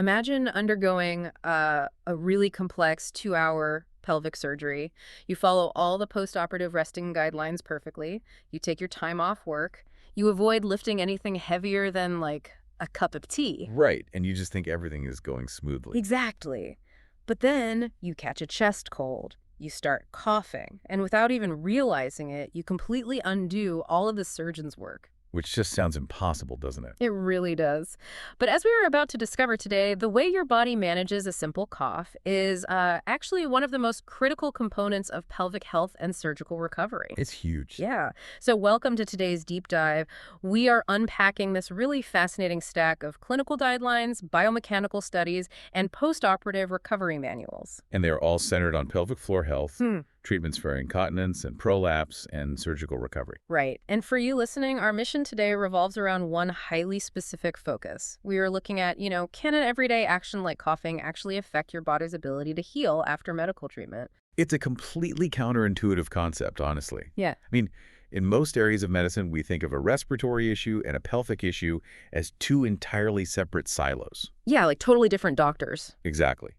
Imagine undergoing a really complex 2-hour pelvic surgery. You follow all the post-operative resting guidelines perfectly. You take your time off work. You avoid lifting anything heavier than like a cup of tea. Right, and you just think everything is going smoothly, Exactly. But then you catch a chest cold. You start coughing. And without even realizing it, you completely undo all of the surgeon's work. which just sounds impossible, doesn't it? It really does. But as we are about to discover today, the way your body manages a simple cough is actually one of the most critical components of pelvic health and surgical recovery. It's huge. Yeah. So welcome to today's deep dive. We are unpacking this really fascinating stack of clinical guidelines, biomechanical studies, and post-operative recovery manuals. And they're all centered on pelvic floor health, Hmm. treatments for incontinence and prolapse, and surgical recovery. Right. And for you listening, our mission today revolves around one highly specific focus. We are looking at, can an everyday action like coughing actually affect your body's ability to heal after medical treatment? It's a completely counterintuitive concept, honestly. Yeah. I mean, in most areas of medicine, we think of a respiratory issue and a pelvic issue as two entirely separate silos. Yeah, like totally different doctors. Exactly.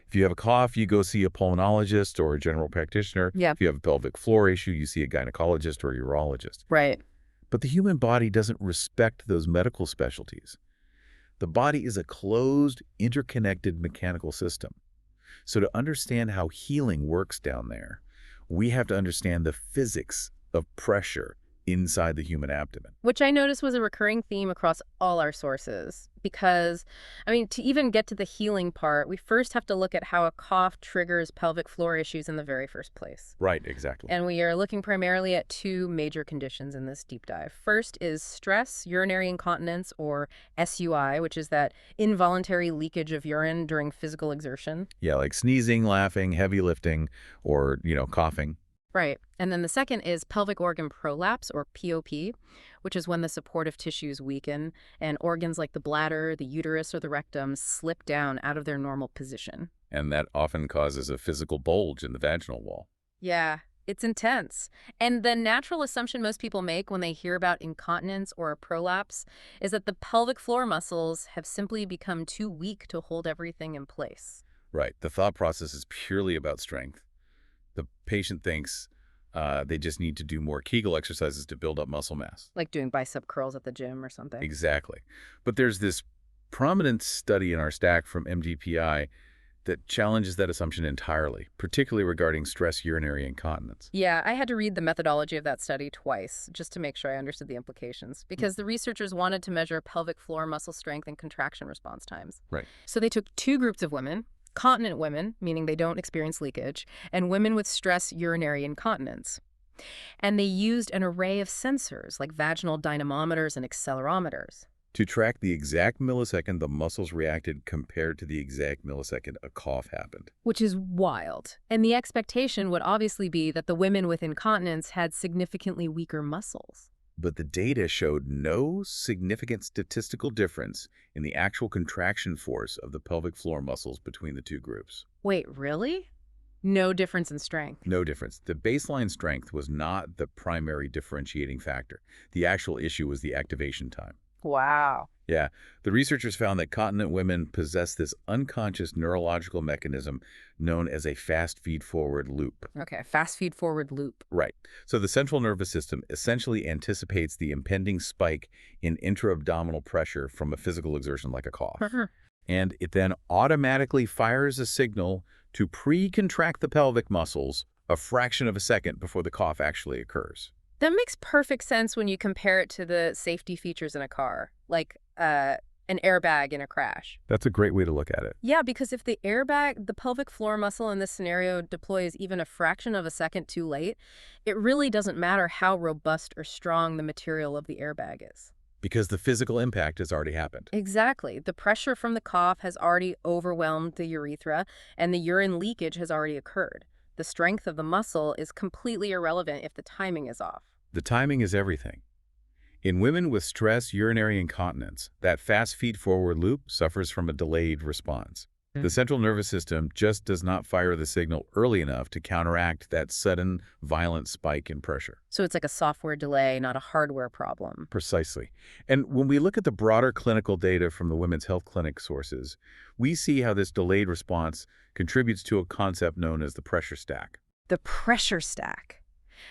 If you have a cough, you go see a pulmonologist or a general practitioner. Yeah. If you have a pelvic floor issue, you see a gynecologist or a urologist. Right. But the human body doesn't respect those medical specialties. The body is a closed, interconnected mechanical system. So to understand how healing works down there, we have to understand the physics of pressure inside the human abdomen. Which I noticed was a recurring theme across all our sources. Because, to even get to the healing part, we first have to look at how a cough triggers pelvic floor issues in the very first place. Right, exactly. And we are looking primarily at two major conditions in this deep dive. First is stress urinary incontinence, or SUI, which is that involuntary leakage of urine during physical exertion. Yeah, like sneezing, laughing, heavy lifting, or, coughing. Right. And then the second is pelvic organ prolapse, or POP, which is when the supportive tissues weaken and organs like the bladder, the uterus, or the rectum slip down out of their normal position. And that often causes a physical bulge in the vaginal wall. Yeah, it's intense. And the natural assumption most people make when they hear about incontinence or a prolapse is that the pelvic floor muscles have simply become too weak to hold everything in place. Right. The thought process is purely about strength. The patient thinks they just need to do more Kegel exercises to build up muscle mass. Like doing bicep curls at the gym or something. Exactly. But there's this prominent study in our stack from MDPI that challenges that assumption entirely, particularly regarding stress urinary incontinence. Yeah, I had to read the methodology of that study twice just to make sure I understood the implications, because the researchers wanted to measure pelvic floor muscle strength and contraction response times. Right. So they took two groups of women: continent women, meaning they don't experience leakage, and women with stress urinary incontinence. And they used an array of sensors like vaginal dynamometers and accelerometers. To track the exact millisecond the muscles reacted compared to the exact millisecond a cough happened. Which is wild. And the expectation would obviously be that the women with incontinence had significantly weaker muscles. But the data showed no significant statistical difference in the actual contraction force of the pelvic floor muscles between the two groups. Wait, really? No difference in strength. No difference. The baseline strength was not the primary differentiating factor. The actual issue was the activation time. Wow. Yeah, the researchers found that continent women possess this unconscious neurological mechanism known as a fast feed-forward loop. Okay, fast feed forward loop. Right. So the central nervous system essentially anticipates the impending spike in intra-abdominal pressure from a physical exertion like a cough. And it then automatically fires a signal to pre-contract the pelvic muscles a fraction of a second before the cough actually occurs. That makes perfect sense when you compare it to the safety features in a car, like an airbag in a crash. That's a great way to look at it. Yeah, because if the airbag, the pelvic floor muscle in this scenario, deploys even a fraction of a second too late, it really doesn't matter how robust or strong the material of the airbag is. Because the physical impact has already happened. Exactly. The pressure from the cough has already overwhelmed the urethra, and the urine leakage has already occurred. The strength of the muscle is completely irrelevant if the timing is off. The timing is everything. In women with stress urinary incontinence, that fast feed-forward loop suffers from a delayed response. The central nervous system just does not fire the signal early enough to counteract that sudden, violent spike in pressure. So it's like a software delay, not a hardware problem. Precisely. And when we look at the broader clinical data from the Women's Health Clinic sources, we see how this delayed response contributes to a concept known as the pressure stack. The pressure stack.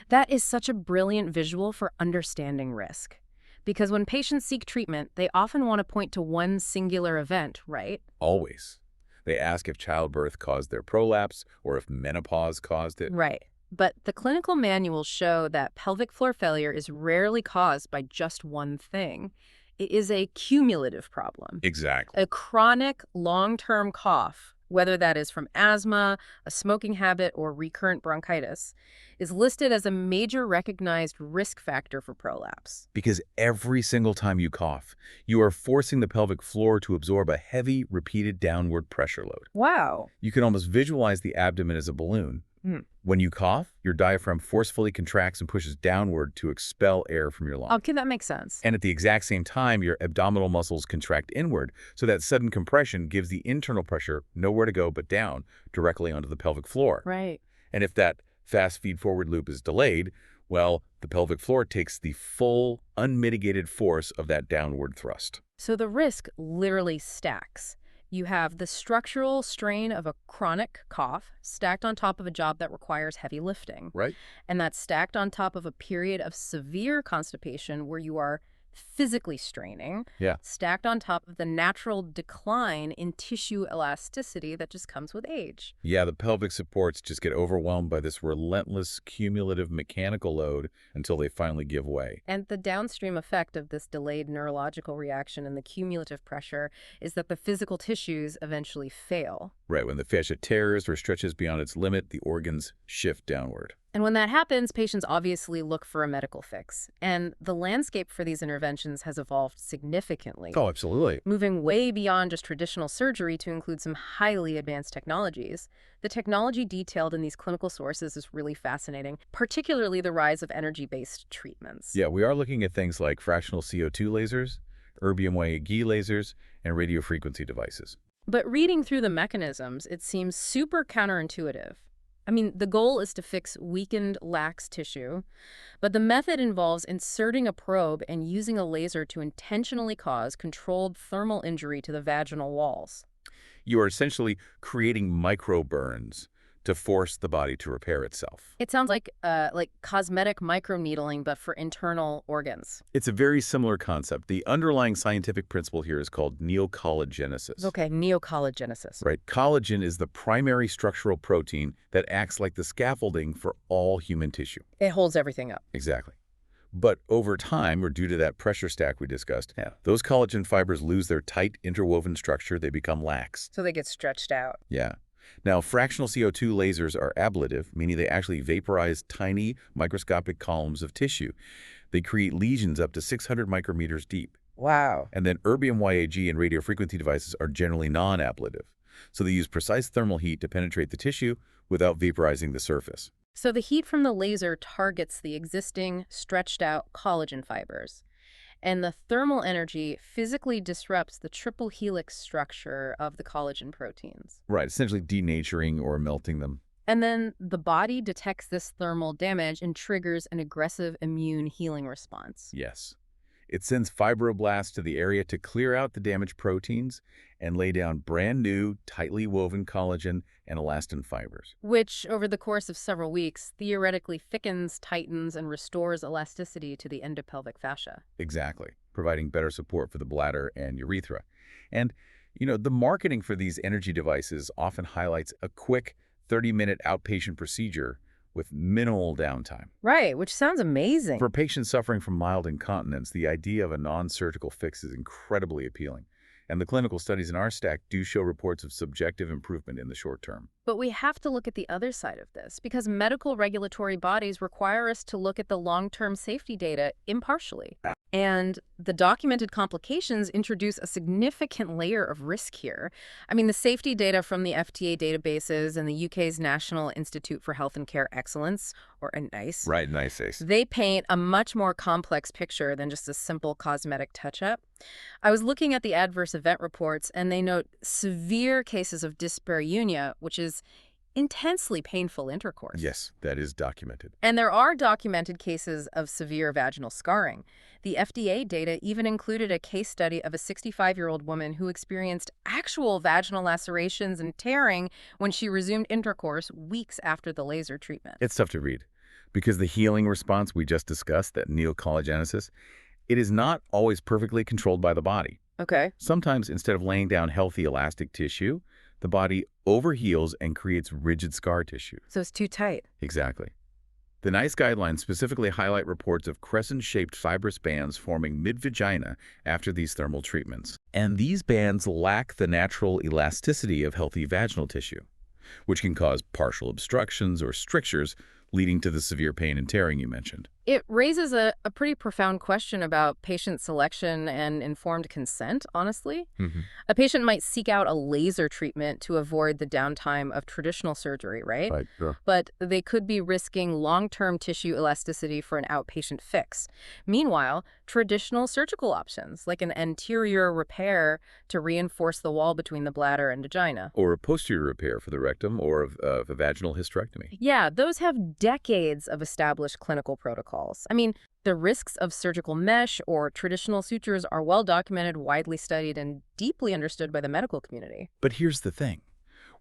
That is such a brilliant visual for understanding risk. Because when patients seek treatment, they often want to point to one singular event, right? Always. They ask if childbirth caused their prolapse or if menopause caused it. Right. But the clinical manuals show that pelvic floor failure is rarely caused by just one thing. It is a cumulative problem. Exactly. A chronic, long-term cough, whether that is from asthma, a smoking habit, or recurrent bronchitis, is listed as a major recognized risk factor for prolapse. Because every single time you cough, you are forcing the pelvic floor to absorb a heavy, repeated downward pressure load. Wow. You can almost visualize the abdomen as a balloon. When you cough, your diaphragm forcefully contracts and pushes downward to expel air from your lungs. Okay, that makes sense. And at the exact same time, your abdominal muscles contract inward, so that sudden compression gives the internal pressure nowhere to go but down, directly onto the pelvic floor. Right. And if that fast feed-forward loop is delayed, well, the pelvic floor takes the full, unmitigated force of that downward thrust. So the risk literally stacks. You have the structural strain of a chronic cough stacked on top of a job that requires heavy lifting. Right. And that's stacked on top of a period of severe constipation where you are physically straining, Yeah. stacked on top of the natural decline in tissue elasticity that just comes with age. Yeah, the pelvic supports just get overwhelmed by this relentless cumulative mechanical load until they finally give way. And the downstream effect of this delayed neurological reaction and the cumulative pressure is that the physical tissues eventually fail. Right, when the fascia tears or stretches beyond its limit, the organs shift downward. And when that happens, patients obviously look for a medical fix. And the landscape for these interventions has evolved significantly, Oh, absolutely. moving way beyond just traditional surgery to include some highly advanced technologies. The technology detailed in these clinical sources is really fascinating, particularly the rise of energy-based treatments. Yeah, we are looking at things like fractional CO2 lasers, erbium-YAG lasers, and radiofrequency devices. But reading through the mechanisms, it seems super counterintuitive. I mean, the goal is to fix weakened, lax tissue, but the method involves inserting a probe and using a laser to intentionally cause controlled thermal injury to the vaginal walls. You are essentially creating microburns to force the body to repair itself. It sounds like cosmetic microneedling, but for internal organs. It's a very similar concept. The underlying scientific principle here is called neocollagenesis. Okay, neocollagenesis. Right. Collagen is the primary structural protein that acts like the scaffolding for all human tissue. It holds everything up. Exactly. But over time, or due to that pressure stack we discussed, those collagen fibers lose their tight interwoven structure. They become lax. So they get stretched out. Yeah. Now, fractional CO2 lasers are ablative, meaning they actually vaporize tiny microscopic columns of tissue. They create lesions up to 600 micrometers deep. Wow. And then erbium-YAG and radiofrequency devices are generally non-ablative. So they use precise thermal heat to penetrate the tissue without vaporizing the surface. So the heat from the laser targets the existing stretched out collagen fibers. And the thermal energy physically disrupts the triple helix structure of the collagen proteins. Right, essentially denaturing or melting them. And then the body detects this thermal damage and triggers an aggressive immune healing response. Yes. It sends fibroblasts to the area to clear out the damaged proteins and lay down brand new, tightly woven collagen and elastin fibers. Which, over the course of several weeks, theoretically thickens, tightens, and restores elasticity to the endopelvic fascia. Exactly, providing better support for the bladder and urethra. And, the marketing for these energy devices often highlights a quick 30-minute outpatient procedure with minimal downtime. Right, which sounds amazing. For patients suffering from mild incontinence, the idea of a non-surgical fix is incredibly appealing. And the clinical studies in our stack do show reports of subjective improvement in the short term. But we have to look at the other side of this, because medical regulatory bodies require us to look at the long-term safety data impartially. And the documented complications introduce a significant layer of risk here. I mean, the safety data from the FDA databases and the UK's National Institute for Health and Care Excellence, or NICE, Right, nice ace. they paint a much more complex picture than just a simple cosmetic touch-up. I was looking at the adverse event reports, and they note severe cases of dyspareunia, which is intensely painful intercourse. Yes, that is documented. And there are documented cases of severe vaginal scarring. The FDA data even included a case study of a 65-year-old woman who experienced actual vaginal lacerations and tearing when she resumed intercourse weeks after the laser treatment. It's tough to read because the healing response we just discussed, that neocollagenesis, it is not always perfectly controlled by the body. Okay. Sometimes, instead of laying down healthy elastic tissue, the body overheals and creates rigid scar tissue. So it's too tight. Exactly. The NICE guidelines specifically highlight reports of crescent-shaped fibrous bands forming mid-vagina after these thermal treatments. And these bands lack the natural elasticity of healthy vaginal tissue, which can cause partial obstructions or strictures, leading to the severe pain and tearing you mentioned. It raises a pretty profound question about patient selection and informed consent, honestly. A patient might seek out a laser treatment to avoid the downtime of traditional surgery, right? Right, sure. But they could be risking long-term tissue elasticity for an outpatient fix. Meanwhile, traditional surgical options, like an anterior repair to reinforce the wall between the bladder and vagina. Or a posterior repair for the rectum or of a vaginal hysterectomy. Yeah, those have decades of established clinical protocols. I mean, the risks of surgical mesh or traditional sutures are well documented, widely studied, and deeply understood by the medical community. But here's the thing.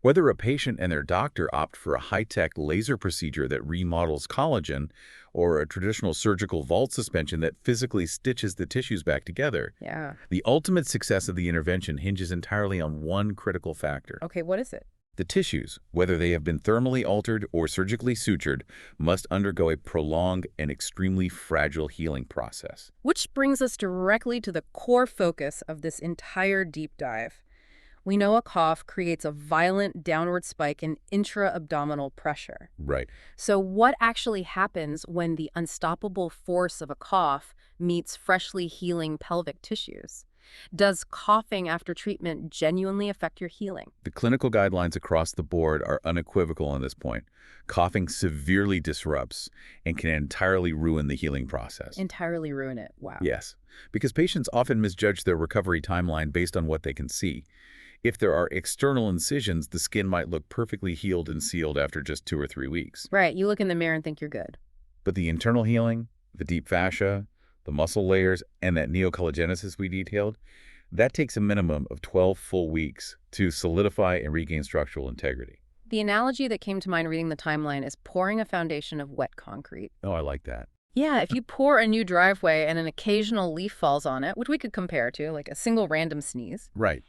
Whether a patient and their doctor opt for a high-tech laser procedure that remodels collagen or a traditional surgical vault suspension that physically stitches the tissues back together, Yeah. the ultimate success of the intervention hinges entirely on one critical factor. Okay, what is it? The tissues, whether they have been thermally altered or surgically sutured, must undergo a prolonged and extremely fragile healing process. Which brings us directly to the core focus of this entire deep dive. We know a cough creates a violent downward spike in intra-abdominal pressure. Right. So what actually happens when the unstoppable force of a cough meets freshly healing pelvic tissues? Does coughing after treatment genuinely affect your healing? The clinical guidelines across the board are unequivocal on this point. Coughing severely disrupts and can entirely ruin the healing process. Entirely ruin it. Wow. Yes, because patients often misjudge their recovery timeline based on what they can see. If there are external incisions, the skin might look perfectly healed and sealed after just 2 or 3 weeks. Right. You look in the mirror and think you're good. But the internal healing, the deep fascia, the muscle layers, and that neocollagenesis we detailed, that takes a minimum of 12 full weeks to solidify and regain structural integrity. The analogy that came to mind reading the timeline is pouring a foundation of wet concrete. Oh, I like that. Yeah, if you pour a new driveway and an occasional leaf falls on it, which we could compare to, like a single random sneeze, Right.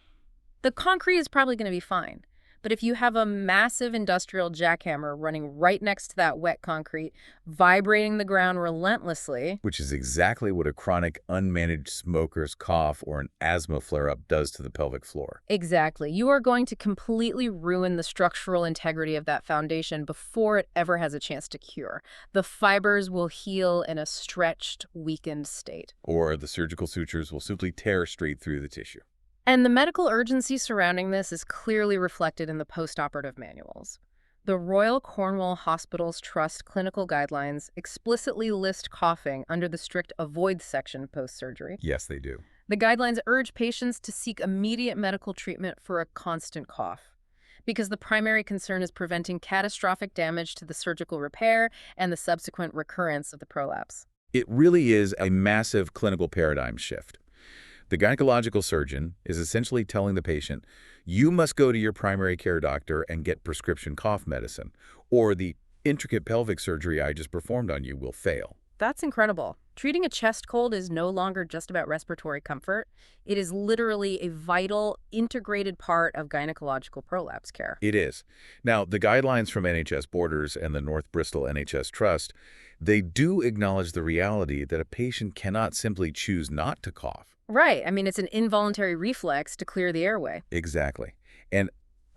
the concrete is probably going to be fine. But if you have a massive industrial jackhammer running right next to that wet concrete, vibrating the ground relentlessly, Which is exactly what a chronic unmanaged smoker's cough or an asthma flare-up does to the pelvic floor. exactly, you are going to completely ruin the structural integrity of that foundation before it ever has a chance to cure. The fibers will heal in a stretched, weakened state. Or the surgical sutures will simply tear straight through the tissue. And the medical urgency surrounding this is clearly reflected in the postoperative manuals. The Royal Cornwall Hospitals Trust clinical guidelines explicitly list coughing under the strict avoid section post-surgery. Yes, they do. The guidelines urge patients to seek immediate medical treatment for a constant cough, because the primary concern is preventing catastrophic damage to the surgical repair and the subsequent recurrence of the prolapse. It really is a massive clinical paradigm shift. The gynecological surgeon is essentially telling the patient, you must go to your primary care doctor and get prescription cough medicine, or the intricate pelvic surgery I just performed on you will fail. That's incredible. Treating a chest cold is no longer just about respiratory comfort. It is literally a vital, integrated part of gynecological prolapse care. It is. Now, the guidelines from NHS Borders and the North Bristol NHS Trust, they do acknowledge the reality that a patient cannot simply choose not to cough. Right. I mean, it's an involuntary reflex to clear the airway. Exactly. And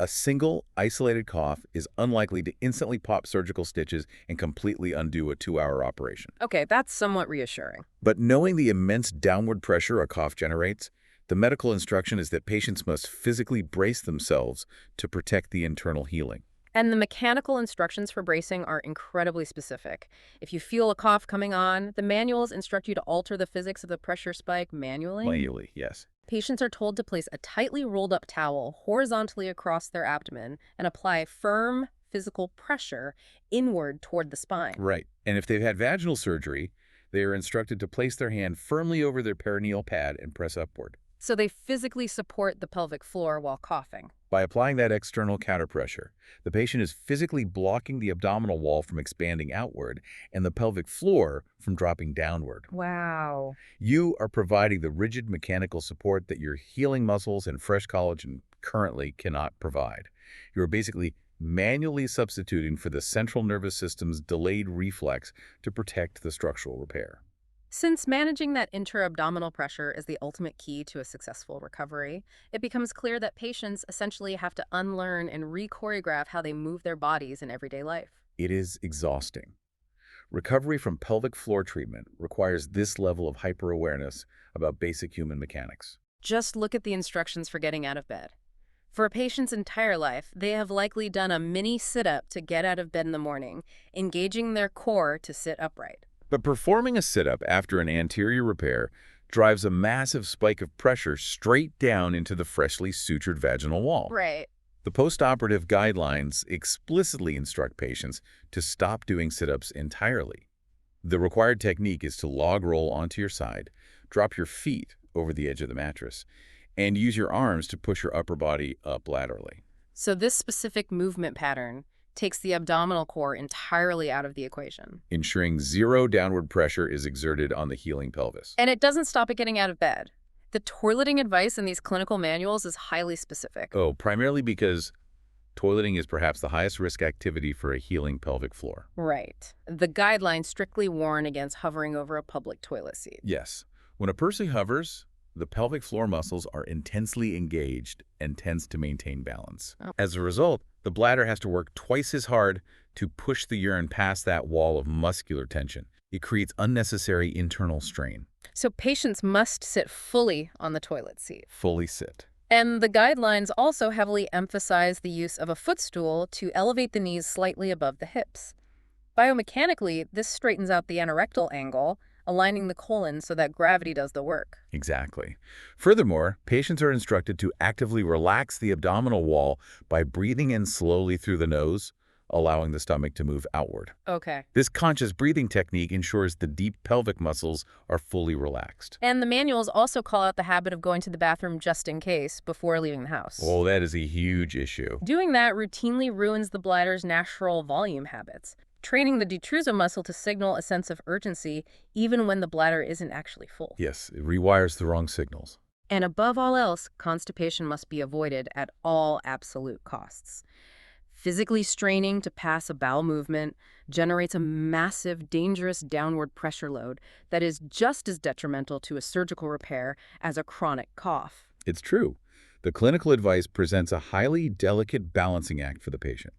A single, isolated cough is unlikely to instantly pop surgical stitches and completely undo a 2-hour operation. Okay, that's somewhat reassuring. But knowing the immense downward pressure a cough generates, the medical instruction is that patients must physically brace themselves to protect the internal healing. And the mechanical instructions for bracing are incredibly specific. If you feel a cough coming on, the manuals instruct you to alter the physics of the pressure spike manually. Manually, yes. Patients are told to place a tightly rolled up towel horizontally across their abdomen and apply firm physical pressure inward toward the spine. Right. And if they've had vaginal surgery, they are instructed to place their hand firmly over their perineal pad and press upward. So they physically support the pelvic floor while coughing. By applying that external counterpressure, the patient is physically blocking the abdominal wall from expanding outward and the pelvic floor from dropping downward. Wow. You are providing the rigid mechanical support that your healing muscles and fresh collagen currently cannot provide. You're basically manually substituting for the central nervous system's delayed reflex to protect the structural repair. Since managing that intra-abdominal pressure is the ultimate key to a successful recovery, it becomes clear that patients essentially have to unlearn and re-choreograph how they move their bodies in everyday life. It is exhausting. Recovery from pelvic floor treatment requires this level of hyper-awareness about basic human mechanics. Just look at the instructions for getting out of bed. For a patient's entire life, they have likely done a mini sit-up to get out of bed in the morning, engaging their core to sit upright. But performing a sit-up after an anterior repair drives a massive spike of pressure straight down into the freshly sutured vaginal wall. Right. The postoperative guidelines explicitly instruct patients to stop doing sit-ups entirely. The required technique is to log roll onto your side, drop your feet over the edge of the mattress, and use your arms to push your upper body up laterally. So this specific movement pattern takes the abdominal core entirely out of the equation. Ensuring zero downward pressure is exerted on the healing pelvis. And it doesn't stop at getting out of bed. The toileting advice in these clinical manuals is highly specific. Oh, primarily because toileting is perhaps the highest risk activity for a healing pelvic floor. Right. The guidelines strictly warn against hovering over a public toilet seat. Yes. When a person hovers, the pelvic floor muscles are intensely engaged and tends to maintain balance. Oh. As a result, the bladder has to work twice as hard to push the urine past that wall of muscular tension. It creates unnecessary internal strain. So patients must sit fully on the toilet seat. Fully sit. And the guidelines also heavily emphasize the use of a footstool to elevate the knees slightly above the hips. Biomechanically, this straightens out the anorectal angle, aligning the colon so that gravity does the work. Exactly. Furthermore, patients are instructed to actively relax the abdominal wall by breathing in slowly through the nose, allowing the stomach to move outward. Okay. This conscious breathing technique ensures the deep pelvic muscles are fully relaxed. And the manuals also call out the habit of going to the bathroom just in case before leaving the house. Oh, that is a huge issue. Doing that routinely ruins the bladder's natural volume habits, training the detrusor muscle to signal a sense of urgency even when the bladder isn't actually full. Yes, it rewires the wrong signals. And above all else, constipation must be avoided at all absolute costs. Physically straining to pass a bowel movement generates a massive, dangerous downward pressure load that is just as detrimental to a surgical repair as a chronic cough. It's true. The clinical advice presents a highly delicate balancing act for the patient.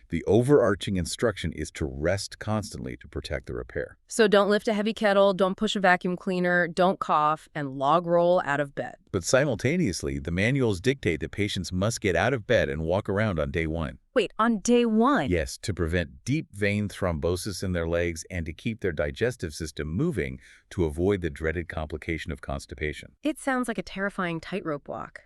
The overarching instruction is to rest constantly to protect the repair. So don't lift a heavy kettle, don't push a vacuum cleaner, don't cough, and log roll out of bed. But simultaneously, the manuals dictate that patients must get out of bed and walk around on day 1. Wait, on day 1? Yes, to prevent deep vein thrombosis in their legs and to keep their digestive system moving to avoid the dreaded complication of constipation. It sounds like a terrifying tightrope walk.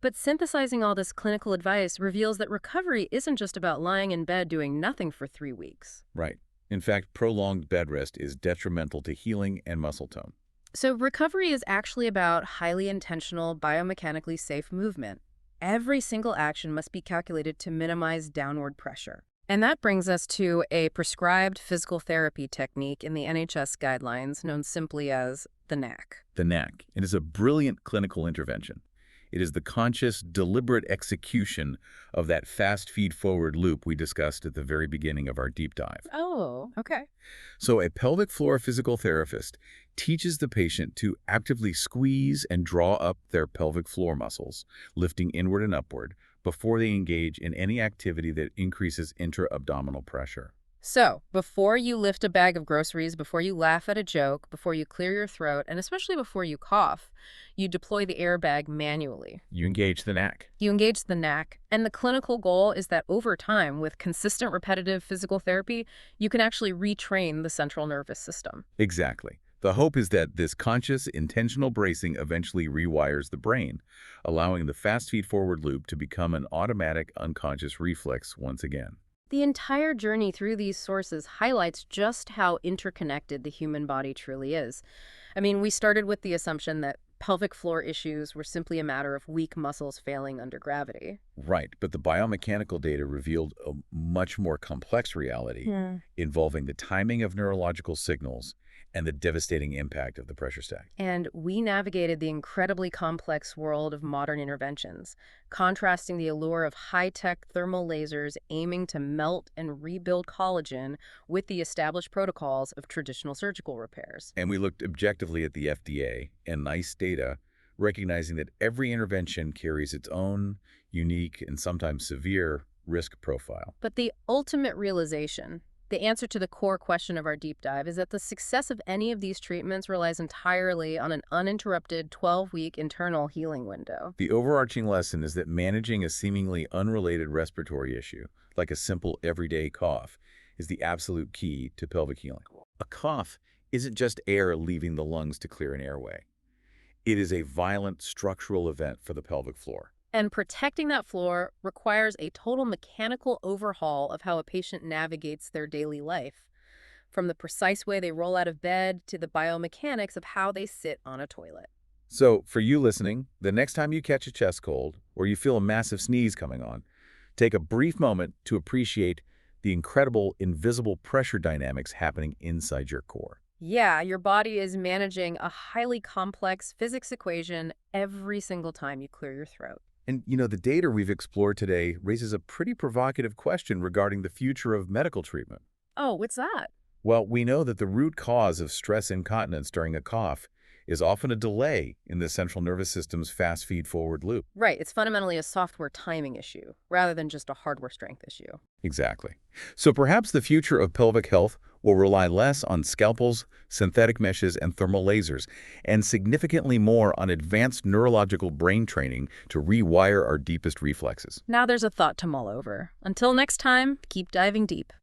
But synthesizing all this clinical advice reveals that recovery isn't just about lying in bed doing nothing for 3 weeks. Right. In fact, prolonged bed rest is detrimental to healing and muscle tone. So recovery is actually about highly intentional, biomechanically safe movement. Every single action must be calculated to minimize downward pressure. And that brings us to a prescribed physical therapy technique in the NHS guidelines known simply as the NAC. The NAC. It is a brilliant clinical intervention. It is the conscious, deliberate execution of that fast feed-forward loop we discussed at the very beginning of our deep dive. Oh, okay. So a pelvic floor physical therapist teaches the patient to actively squeeze and draw up their pelvic floor muscles, lifting inward and upward, before they engage in any activity that increases intra-abdominal pressure. So, before you lift a bag of groceries, before you laugh at a joke, before you clear your throat, and especially before you cough, you deploy the airbag manually. You engage the neck. You engage the neck, and the clinical goal is that over time, with consistent repetitive physical therapy, you can actually retrain the central nervous system. Exactly. The hope is that this conscious, intentional bracing eventually rewires the brain, allowing the fast feed-forward loop to become an automatic, unconscious reflex once again. The entire journey through these sources highlights just how interconnected the human body truly is. I mean, we started with the assumption that pelvic floor issues were simply a matter of weak muscles failing under gravity. Right, but the biomechanical data revealed a much more complex reality involving the timing of neurological signals and the devastating impact of the pressure stack. And we navigated the incredibly complex world of modern interventions, contrasting the allure of high-tech thermal lasers aiming to melt and rebuild collagen with the established protocols of traditional surgical repairs. And we looked objectively at the FDA and NICE data, recognizing that every intervention carries its own unique and sometimes severe risk profile. But the ultimate realization, the answer to the core question of our deep dive, is that the success of any of these treatments relies entirely on an uninterrupted 12-week internal healing window. The overarching lesson is that managing a seemingly unrelated respiratory issue, like a simple everyday cough, is the absolute key to pelvic healing. A cough isn't just air leaving the lungs to clear an airway. It is a violent structural event for the pelvic floor. And protecting that floor requires a total mechanical overhaul of how a patient navigates their daily life, from the precise way they roll out of bed to the biomechanics of how they sit on a toilet. So, for you listening, the next time you catch a chest cold or you feel a massive sneeze coming on, take a brief moment to appreciate the incredible invisible pressure dynamics happening inside your core. Yeah, your body is managing a highly complex physics equation every single time you clear your throat. And, the data we've explored today raises a pretty provocative question regarding the future of medical treatment. Oh, what's that? Well, we know that the root cause of stress incontinence during a cough is often a delay in the central nervous system's fast feed-forward loop. Right, it's fundamentally a software timing issue, rather than just a hardware strength issue. Exactly. So perhaps the future of pelvic health will rely less on scalpels, synthetic meshes, and thermal lasers, and significantly more on advanced neurological brain training to rewire our deepest reflexes. Now there's a thought to mull over. Until next time, keep diving deep.